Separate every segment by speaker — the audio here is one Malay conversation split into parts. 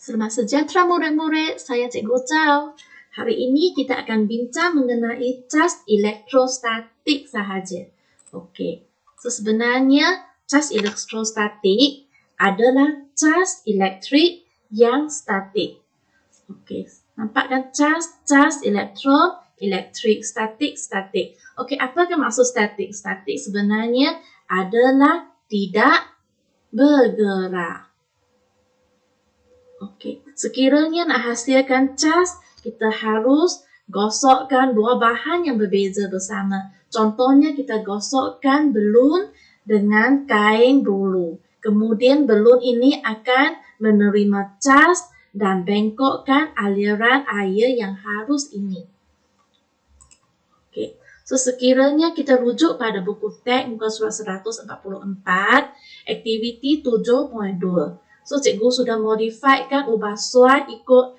Speaker 1: Selamat sejahtera murid-murid, saya Cikgu Zhao. Hari ini kita akan bincang mengenai cas elektrostatik sahaja. Okey, so sebenarnya cas elektrostatik adalah cas elektrik yang statik. Okey, nampak kan cas elektrik, statik. Okey, apakah maksud statik? Statik sebenarnya adalah tidak bergerak. Okey, sekiranya nak hasilkan cas, kita harus gosokkan dua bahan yang berbeza bersama. Contohnya kita gosokkan belun dengan kain bulu. Kemudian belun ini akan menerima cas dan bengkokkan aliran air yang harus ini. Okey, so sekiranya kita rujuk pada buku teks muka surat 144, aktiviti 7.2. So, cikgu sudah modifikan ubah soal ikut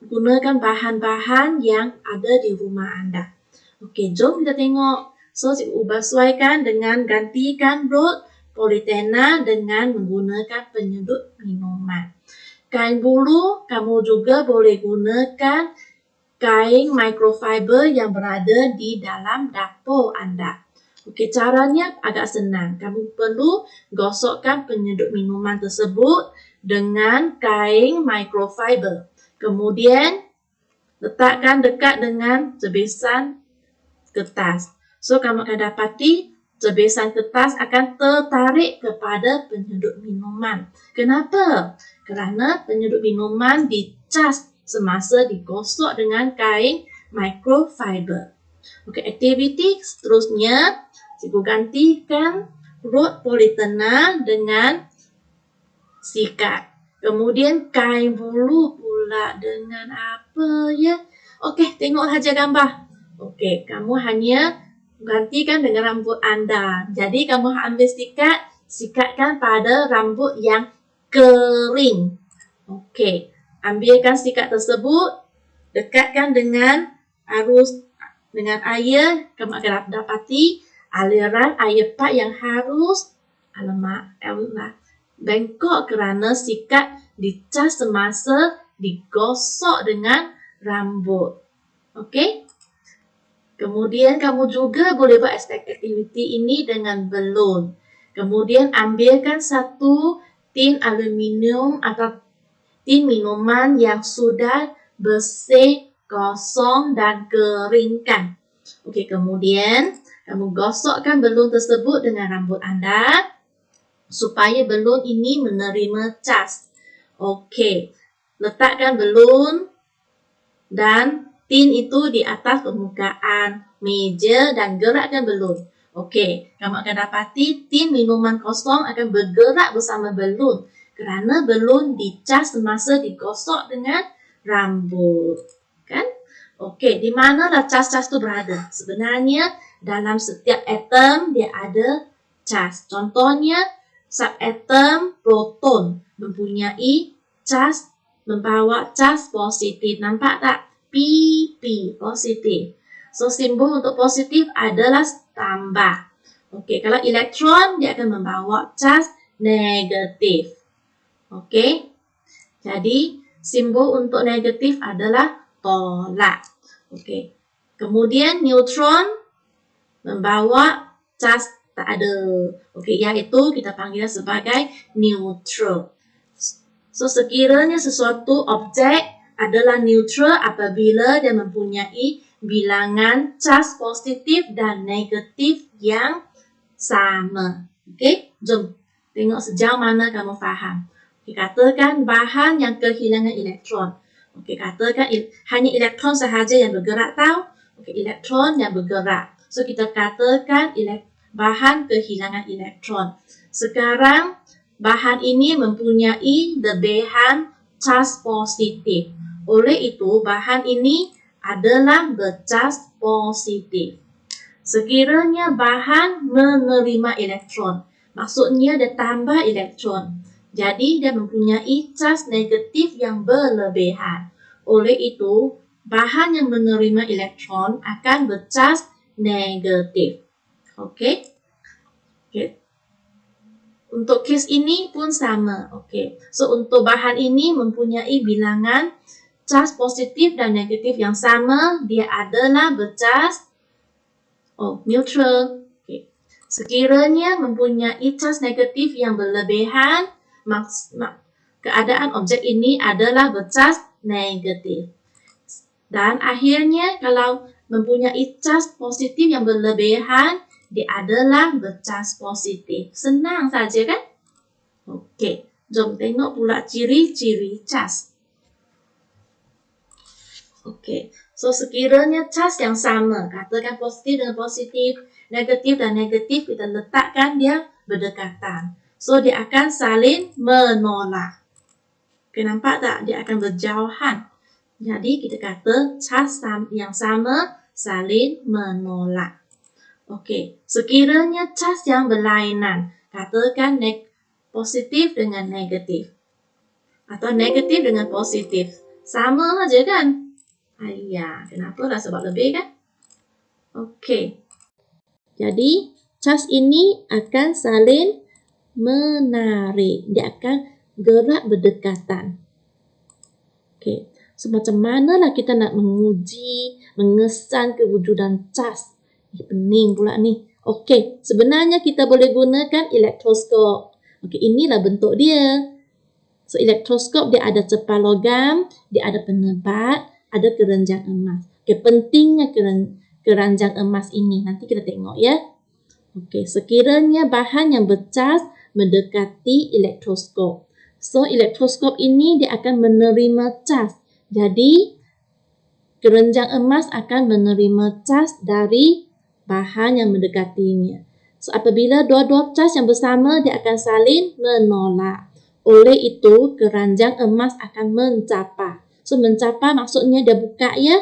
Speaker 1: gunakan bahan-bahan yang ada di rumah anda. Okey, jom kita tengok. So, cikgu ubah soalkan dengan gantikan rod politena dengan menggunakan penyedut minuman. Kain bulu, kamu juga boleh gunakan kain microfiber yang berada di dalam dapur anda. Okey, caranya agak senang. Kamu perlu gosokkan penyedut minuman tersebut dengan kain microfiber. Kemudian, letakkan dekat dengan tebisan kertas. So, kamu akan dapati tebisan kertas akan tertarik kepada penyedut minuman. Kenapa? Kerana penyedut minuman dicas semasa digosok dengan kain microfiber. Okey, aktiviti seterusnya, cikgu gantikan rod politena dengan sikat. Kemudian kain bulu pula dengan apa ya? Okey, tengok saja gambar. Okey, kamu hanya gantikan dengan rambut anda. Jadi kamu ambil sikat, sikatkan pada rambut yang kering. Okey, ambilkan sikat tersebut, dekatkan dengan arus dengan air, kamu akan dapati aliran air pipe yang harus bengkok kerana sikat dicas semasa digosok dengan rambut. Okey? Kemudian kamu juga boleh buat aktiviti ini dengan belun. Kemudian ambilkan satu tin aluminium atau tin minuman yang sudah bersih, kosong dan keringkan. Okey, kemudian kamu gosokkan belun tersebut dengan rambut anda supaya belun ini menerima cas. Okey, letakkan belun dan tin itu di atas permukaan meja dan gerakkan belun. Okey, kamu akan dapati tin minuman kosong akan bergerak bersama belun kerana belun dicas semasa digosok dengan rambut. Kan? Okey, di manalah cas-cas itu berada? Sebenarnya dalam setiap atom dia ada cas. Contohnya subatom proton mempunyai cas, membawa cas positif. Nampak tak? PP positif. So simbol untuk positif adalah tambah. Okey, kalau elektron dia akan membawa cas negatif. Okey. Jadi simbol untuk negatif adalah tolak. Okey. Kemudian neutron membawa cas tak ada. Okey, iaitu kita panggil sebagai neutral. So, sekiranya sesuatu objek adalah neutral apabila dia mempunyai bilangan cas positif dan negatif yang sama. Okey, jom tengok sejauh mana kamu faham. Okey, katakan bahan yang kehilangan elektron. Okey, katakan hanya elektron sahaja yang bergerak tahu. Okey, elektron yang bergerak. So, kita katakan bahan kehilangan elektron. Sekarang, bahan ini mempunyai lebihan cas positif. Oleh itu, bahan ini adalah bercas positif. Sekiranya bahan menerima elektron, maksudnya dia tambah elektron. Jadi, dia mempunyai cas negatif yang berlebihan. Oleh itu, bahan yang menerima elektron akan bercas negatif. Okey? Okey. Untuk kes ini pun sama. Oke. So untuk bahan ini mempunyai bilangan charge positif dan negatif yang sama. Dia adalah bercas neutral. Oke. Sekiranya mempunyai charge negatif yang berlebihan, keadaan objek ini adalah bercas negatif. Dan akhirnya kalau mempunyai charge positif yang berlebihan, dia adalah bercas positif. Senang saja kan? Okey, jom tengok pula ciri-ciri cas. Okey, so sekiranya cas yang sama, katakan positif dengan positif, negatif dan negatif, kita letakkan dia berdekatan. So dia akan saling menolak. Okay, nampak tak? Dia akan berjauhan. Jadi kita kata cas yang sama saling menolak. Okey, sekiranya cas yang berlainan, katakan positif dengan negatif atau negatif dengan positif, sama aja kan? Ayah, kenapa lah? Sebab lebih kan? Okey, jadi cas ini akan saling menarik, dia akan gerak berdekatan. Okey, so macam manalah kita nak menguji, mengesan kewujudan cas? Pening pula ni. Okey, sebenarnya kita boleh gunakan elektroskop. Okey, inilah bentuk dia. So, elektroskop dia ada cepa logam, dia ada penebat, ada keranjang emas. Okey, pentingnya keranjang emas ini. Nanti kita tengok ya. Okey, sekiranya bahan yang bercas mendekati elektroskop. So, elektroskop ini dia akan menerima cas. Jadi, keranjang emas akan menerima cas dari bahan yang mendekatinya. So, apabila dua-dua cas yang bersama, dia akan saling menolak. Oleh itu, keranjang emas akan mencapa. So, mencapa maksudnya dia buka ya.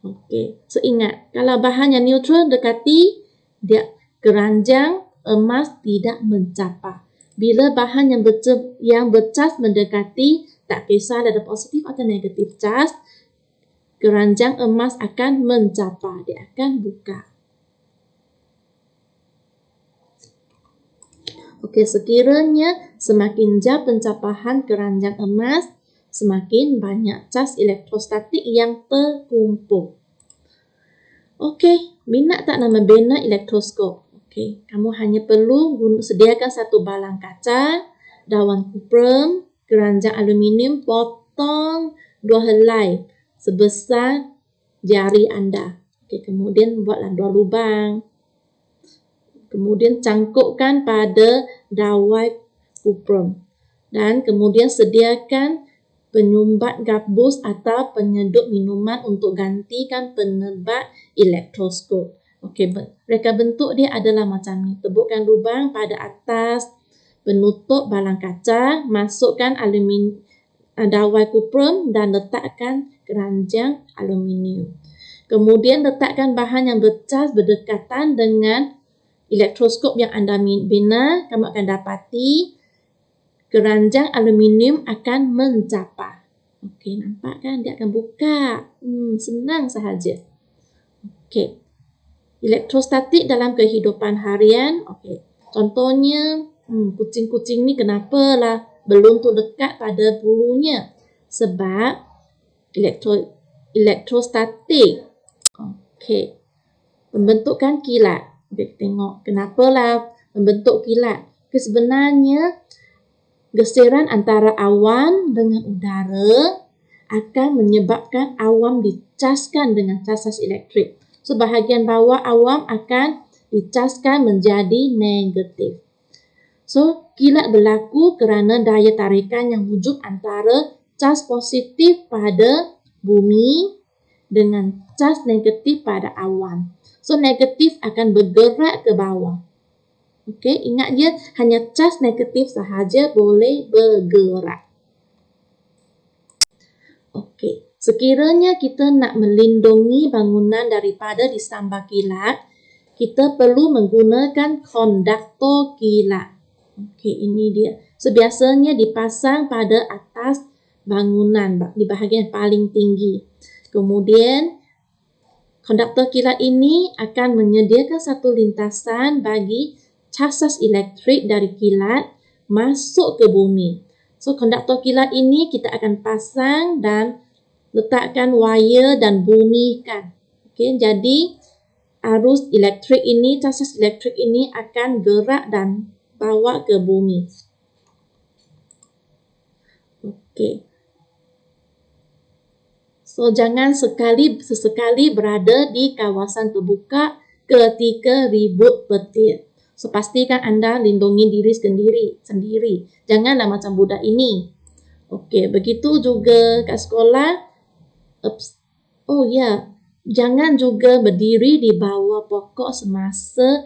Speaker 1: Okey. So, ingat, kalau bahan yang neutral dekati, dia keranjang emas tidak mencapa. Bila bahan yang bercas mendekati, tak kisah ada positif atau negatif cas, keranjang emas akan mencapa, dia akan buka. Okey, sekiranya semakin jauh pencapahan keranjang emas, semakin banyak cas elektrostatik yang terkumpul. Okey, minat tak nak membina elektroskop? Okey, kamu hanya perlu sediakan satu balang kaca, daun kuprum, keranjang aluminium, potong 2 helai sebesar jari anda. Okey, kemudian buatlah 2 lubang. Kemudian cangkupkan pada dawai kuprum. Dan kemudian sediakan penyumbat gabus atau penyedup minuman untuk gantikan penebat elektroskop. Okey, reka bentuk dia adalah macam ni. Tebukkan lubang pada atas penutup balang kaca, masukkan dawai kuprum dan letakkan keranjang aluminium. Kemudian letakkan bahan yang bercas berdekatan dengan elektroskop yang anda bina. Kamu akan dapati keranjang aluminium akan mencapa. Okey, nampak kan? Dia akan buka. Senang sahaja. Okey. Elektrostatik dalam kehidupan harian. Okey. Contohnya, kucing-kucing ni kenapalah belum tu dekat pada bulunya? Sebab elektrostatik. Okey. Pembentukan kilat. Kita tengok kenapalah membentuk kilat. Sebenarnya geseran antara awan dengan udara akan menyebabkan awan dicaskan dengan casas elektrik. So, bahagian bawah awan akan dicaskan menjadi negatif. So, kilat berlaku kerana daya tarikan yang wujud antara cas positif pada bumi dengan cas negatif pada awan. So, negatif akan bergerak ke bawah. Okey, ingat je hanya cas negatif sahaja boleh bergerak. Okey, sekiranya kita nak melindungi bangunan daripada disambar kilat, kita perlu menggunakan konduktor kilat. Okey, ini dia. So, biasanya dipasang pada atas bangunan di bahagian paling tinggi. Kemudian, konduktor kilat ini akan menyediakan satu lintasan bagi cas elektrik dari kilat masuk ke bumi. So, konduktor kilat ini kita akan pasang dan letakkan wire dan bumikan. Okey, jadi arus elektrik ini, cas elektrik ini akan gerak dan bawa ke bumi. Okey. So, jangan sesekali berada di kawasan terbuka ketika ribut petir. So, pastikan anda lindungi diri sendiri. Janganlah macam budak ini. Okey, begitu juga kat sekolah. Oh ya, jangan juga berdiri di bawah pokok semasa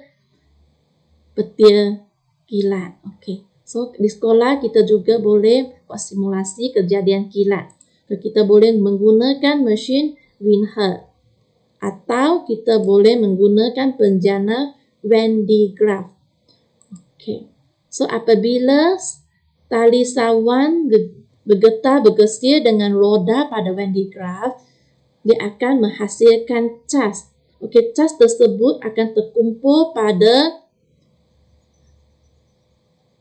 Speaker 1: petir kilat. Okey. So, di sekolah kita juga boleh buat simulasi kejadian kilat. Kita boleh menggunakan mesin Winhart atau kita boleh menggunakan penjana Van de Graaff. Okay. So, apabila tali sawan bergetar-bergesir dengan roda pada Van de Graaff, dia akan menghasilkan cas. Okay, cas tersebut akan terkumpul pada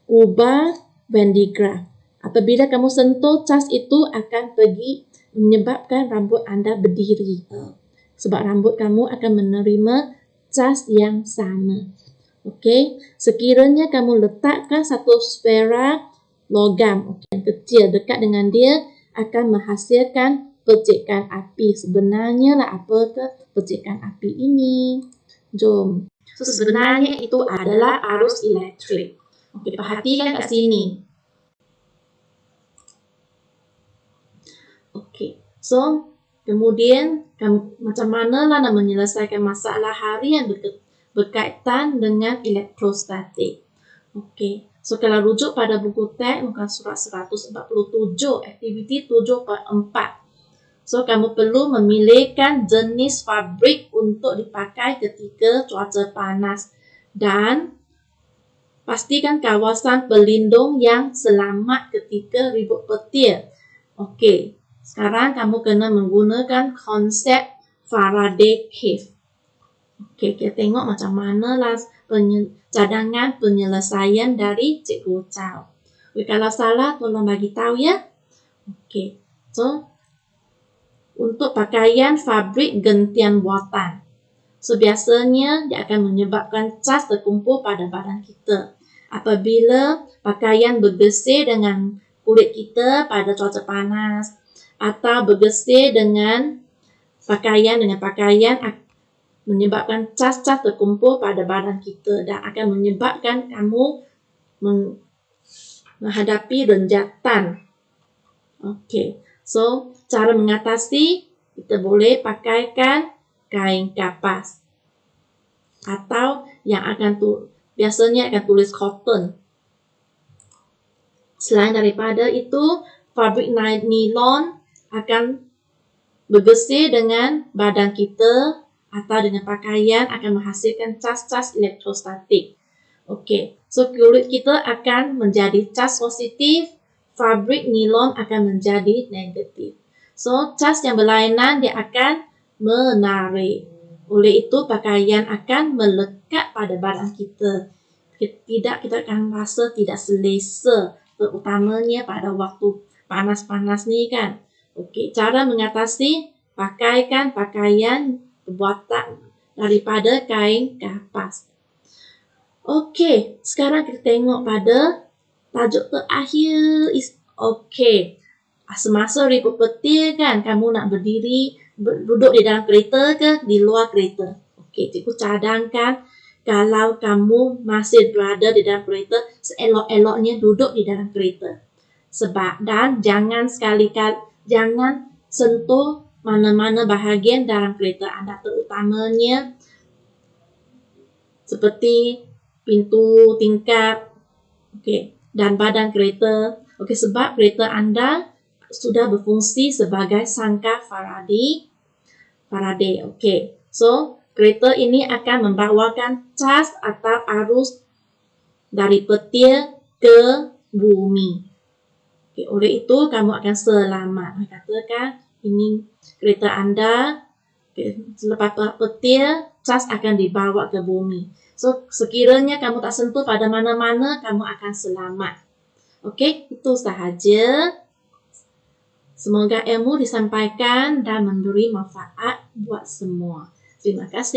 Speaker 1: kubah Van de Graaff. Apabila kamu sentuh cas itu akan pergi menyebabkan rambut anda berdiri. Sebab rambut kamu akan menerima cas yang sama. Okey, sekiranya kamu letakkan satu sfera logam yang kecil dekat dengan dia akan menghasilkan percikan api. Sebenarnya lah apakah percikan api ini? Jom. So, sebenarnya itu adalah arus elektrik. Okey, perhatikan kat sini. Okey, so kemudian macam manalah nak menyelesaikan masalah harian berkaitan dengan elektrostatik. Okey, so kalau rujuk pada buku teks muka surat 147, aktiviti 7.4. So, kamu perlu memilihkan jenis fabrik untuk dipakai ketika cuaca panas dan pastikan kawasan pelindung yang selamat ketika ribut petir. Okey. Sekarang kamu kena menggunakan konsep Faraday Cave. Okey, kita tengok macam manalah cadangan penyelesaian dari Cikgu Chow. Okay, kalau salah tolong bagi tahu ya. Okey. So, untuk pakaian fabrik gentian buatan. So, biasanya dia akan menyebabkan cas terkumpul pada badan kita. Apabila pakaian bergesir dengan kulit kita pada cuaca panas, atau bergesir dengan pakaian menyebabkan cas-cas terkumpul pada badan kita dan akan menyebabkan kamu menghadapi renjatan. Okey, so cara mengatasi kita boleh pakaikan kain kapas atau yang biasanya akan tulis cotton. Selain daripada itu, fabrik nilon akan bergesir dengan badan kita atau dengan pakaian akan menghasilkan cas-cas elektrostatik. Okey, so kulit kita akan menjadi cas positif, fabrik nilon akan menjadi negatif. So, cas yang berlainan dia akan menarik. Oleh itu, pakaian akan melekat pada badan kita. Kita akan rasa tidak selesa, terutamanya pada waktu panas-panas ni kan. Okey, cara mengatasi, pakaikan pakaian buatan daripada kain kapas. Okey, sekarang kita tengok pada tajuk terakhir. Okey, semasa ribut petir kan, kamu nak duduk di dalam kereta ke di luar kereta? Okey, cikgu cadangkan kalau kamu masih berada di dalam kereta, seelok-eloknya duduk di dalam kereta. Sebab dan jangan jangan sentuh mana-mana bahagian dalam kereta anda, terutamanya seperti pintu tingkap, okey, dan badan kereta. Okey, sebab kereta anda sudah berfungsi sebagai sangkar Faraday. Okey. So, kereta ini akan membawakan cas atau arus dari petir ke bumi. Okay, oleh itu, kamu akan selamat. Katakan, ini kereta anda, okay, selepas petir, cas akan dibawa ke bumi. So, sekiranya kamu tak sentuh pada mana-mana, kamu akan selamat. Oke, itu sahaja. Semoga ilmu disampaikan dan memberi manfaat buat semua. Terima kasih.